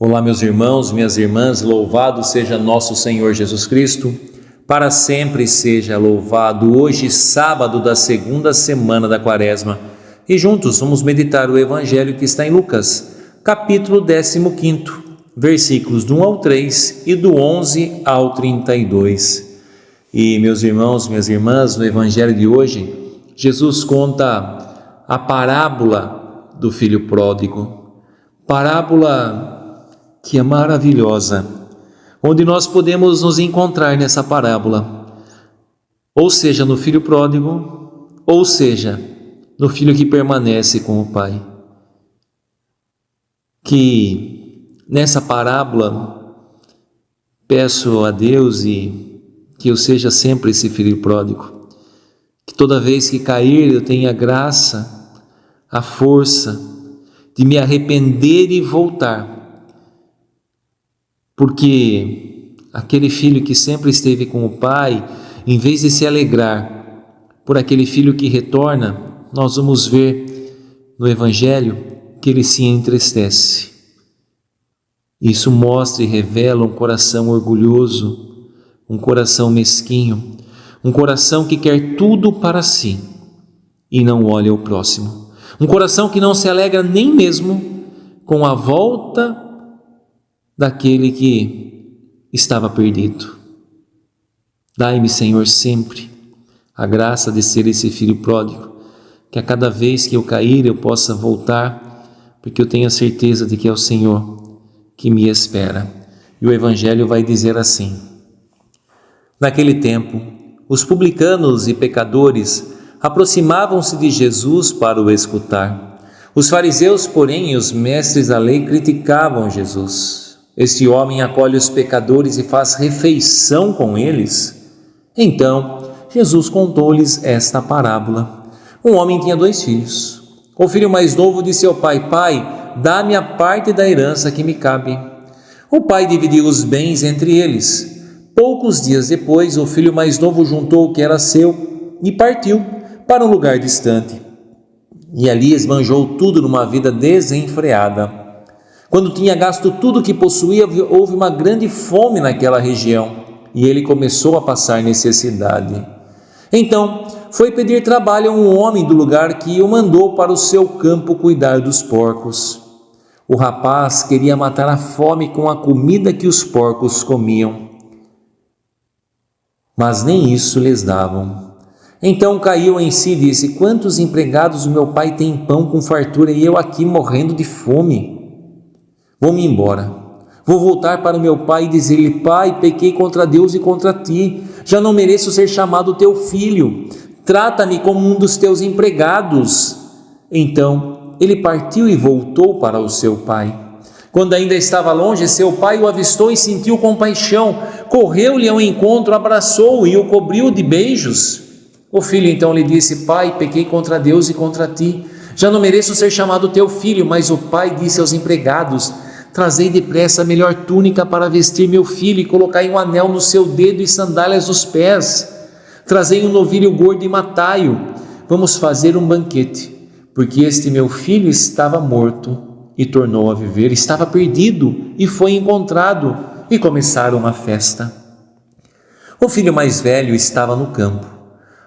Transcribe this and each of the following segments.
Olá, meus irmãos, minhas irmãs, louvado seja nosso Senhor Jesus Cristo, para sempre seja louvado. Hoje, sábado da segunda semana da Quaresma, e juntos vamos meditar o Evangelho que está em Lucas, capítulo 15, versículos do 1 ao 3 e do 11 ao 32. E, meus irmãos, minhas irmãs, no Evangelho de hoje, Jesus conta a parábola do filho pródigo, parábola que é maravilhosa, onde nós podemos nos encontrar nessa parábola, ou seja, no filho pródigo, ou seja, no filho que permanece com o pai. Que nessa parábola peço a Deus e que eu seja sempre esse filho pródigo, que toda vez que cair eu tenha a graça, a força de me arrepender e voltar. Porque aquele filho que sempre esteve com o pai, em vez de se alegrar por aquele filho que retorna, nós vamos ver no Evangelho que ele se entristece. Isso mostra e revela um coração orgulhoso, um coração mesquinho, um coração que quer tudo para si e não olha o próximo. Um coração que não se alegra nem mesmo com a volta daquele que estava perdido. Dai-me, Senhor, sempre a graça de ser esse filho pródigo, que a cada vez que eu cair eu possa voltar, porque eu tenho a certeza de que é o Senhor que me espera. E o Evangelho vai dizer assim: naquele tempo, os publicanos e pecadores aproximavam-se de Jesus para o escutar. Os fariseus, porém, e os mestres da lei criticavam Jesus. Este homem acolhe os pecadores e faz refeição com eles. Então, Jesus contou-lhes esta parábola. Um homem tinha 2 filhos. O filho mais novo disse ao pai: Pai, dá-me a parte da herança que me cabe. O pai dividiu os bens entre eles. Poucos dias depois, o filho mais novo juntou o que era seu e partiu para um lugar distante. E ali esbanjou tudo numa vida desenfreada. Quando tinha gasto tudo o que possuía, houve uma grande fome naquela região e ele começou a passar necessidade. Então, foi pedir trabalho a um homem do lugar que o mandou para o seu campo cuidar dos porcos. O rapaz queria matar a fome com a comida que os porcos comiam, mas nem isso lhes davam. Então caiu em si e disse: Quantos empregados o meu pai tem pão com fartura e eu aqui morrendo de fome? Vou-me embora, vou voltar para o meu pai e dizer-lhe: Pai, pequei contra Deus e contra ti, já não mereço ser chamado teu filho, trata-me como um dos teus empregados. Então ele partiu e voltou para o seu pai. Quando ainda estava longe, seu pai o avistou e sentiu compaixão, correu-lhe ao encontro, abraçou-o e o cobriu de beijos. O filho então lhe disse: Pai, pequei contra Deus e contra ti, já não mereço ser chamado teu filho. Mas o pai disse aos empregados: Trazei depressa a melhor túnica para vestir meu filho e colocai um anel no seu dedo e sandálias nos pés. Trazei um novilho gordo e matai-o. Vamos fazer um banquete, porque este meu filho estava morto e tornou a viver, estava perdido e foi encontrado, e começaram uma festa. O filho mais velho estava no campo.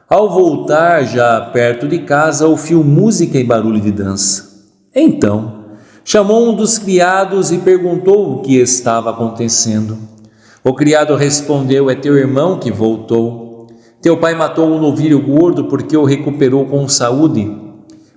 Ao voltar, já perto de casa, ouviu música e barulho de dança. Então chamou um dos criados e perguntou o que estava acontecendo. O criado respondeu: É teu irmão que voltou. Teu pai matou um novilho gordo porque o recuperou com saúde.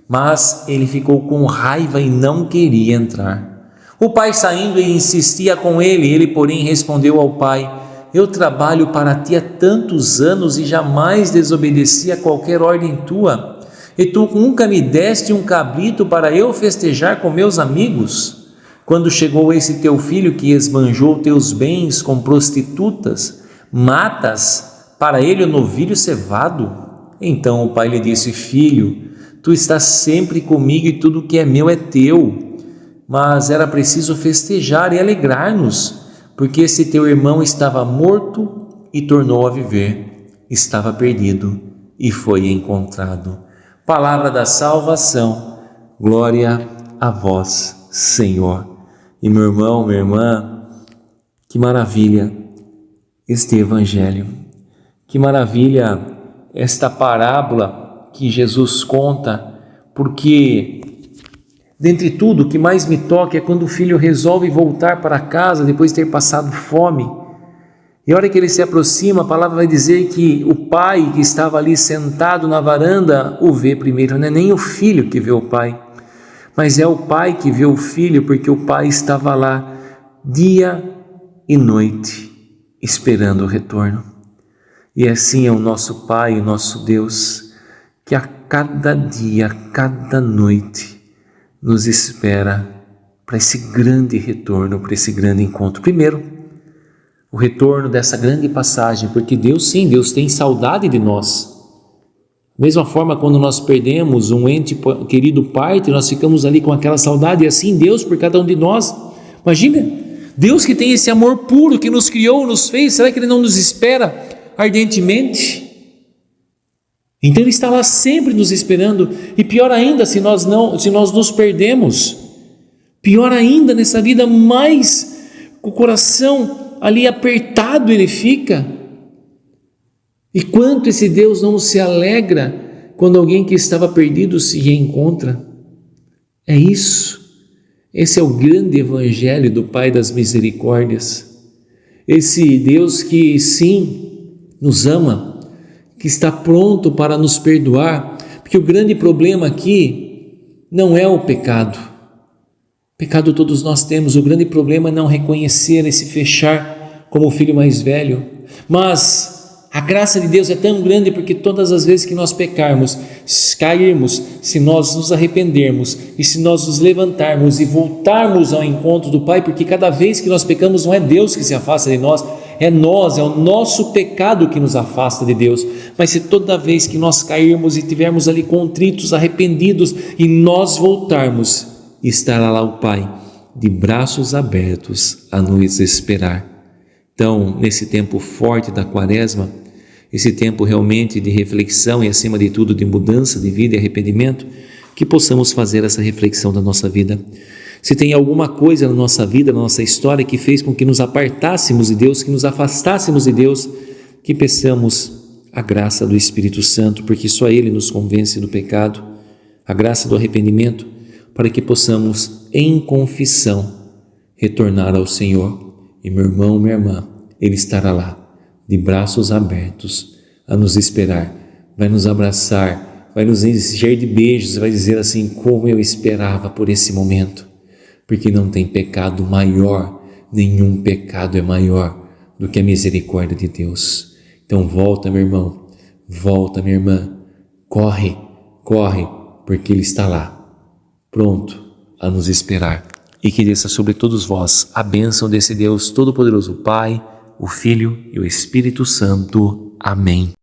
Mas ele ficou com raiva e não queria entrar. O pai saindo e insistia com ele. Ele, porém, respondeu ao pai: Eu trabalho para ti há tantos anos e jamais desobedeci a qualquer ordem tua. E tu nunca me deste um cabrito para eu festejar com meus amigos? Quando chegou esse teu filho que esbanjou teus bens com prostitutas, matas para ele o novilho cevado? Então o pai lhe disse: Filho, tu estás sempre comigo e tudo que é meu é teu. Mas era preciso festejar e alegrar-nos, porque esse teu irmão estava morto e tornou a viver, estava perdido e foi encontrado. Palavra da salvação, glória a vós, Senhor. E meu irmão, minha irmã, que maravilha este evangelho, que maravilha esta parábola que Jesus conta, porque dentre tudo o que mais me toca é quando o filho resolve voltar para casa depois de ter passado fome. E a hora que ele se aproxima, a palavra vai dizer que o pai que estava ali sentado na varanda o vê primeiro. Não é nem o filho que vê o pai, mas é o pai que vê o filho, porque o pai estava lá dia e noite esperando o retorno. E assim é o nosso Pai, o nosso Deus, que a cada dia, a cada noite nos espera para esse grande retorno, para esse grande encontro. Primeiro, o retorno dessa grande passagem, porque Deus, sim, Deus tem saudade de nós. Da mesma forma, quando nós perdemos um ente querido parte, nós ficamos ali com aquela saudade, e assim Deus por cada um de nós. Imagina, Deus que tem esse amor puro, que nos criou, nos fez, será que Ele não nos espera ardentemente? Então Ele está lá sempre nos esperando. E pior ainda, se nós nos perdemos, pior ainda nessa vida, mais o coração ali apertado ele fica. E quanto esse Deus não se alegra quando alguém que estava perdido se reencontra. É isso. Esse é o grande evangelho do Pai das misericórdias. Esse Deus que sim nos ama, que está pronto para nos perdoar, porque o grande problema aqui não é o pecado. Pecado todos nós temos, o grande problema é não reconhecer e se fechar como o filho mais velho. Mas a graça de Deus é tão grande, porque todas as vezes que nós pecarmos, cairmos, se nós nos arrependermos e se nós nos levantarmos e voltarmos ao encontro do Pai, porque cada vez que nós pecamos não é Deus que se afasta de nós, é o nosso pecado que nos afasta de Deus. Mas se toda vez que nós cairmos e tivermos ali contritos, arrependidos e nós voltarmos, estará lá o Pai de braços abertos a nos esperar. Então, nesse tempo forte da Quaresma, esse tempo realmente de reflexão e, acima de tudo, de mudança de vida e arrependimento, que possamos fazer essa reflexão da nossa vida. Se tem alguma coisa na nossa vida, na nossa história, que fez com que nos apartássemos de Deus, que nos afastássemos de Deus, que peçamos a graça do Espírito Santo, porque só Ele nos convence do pecado, a graça do arrependimento, para que possamos, em confissão, retornar ao Senhor. E meu irmão, minha irmã, Ele estará lá, de braços abertos, a nos esperar, vai nos abraçar, vai nos encher de beijos, vai dizer assim: como eu esperava por esse momento, porque não tem pecado maior, nenhum pecado é maior do que a misericórdia de Deus. Então volta, meu irmão, volta, minha irmã, corre, porque Ele está lá, pronto a nos esperar. E que desça sobre todos vós a bênção desse Deus Todo-Poderoso, Pai, o Filho e o Espírito Santo. Amém.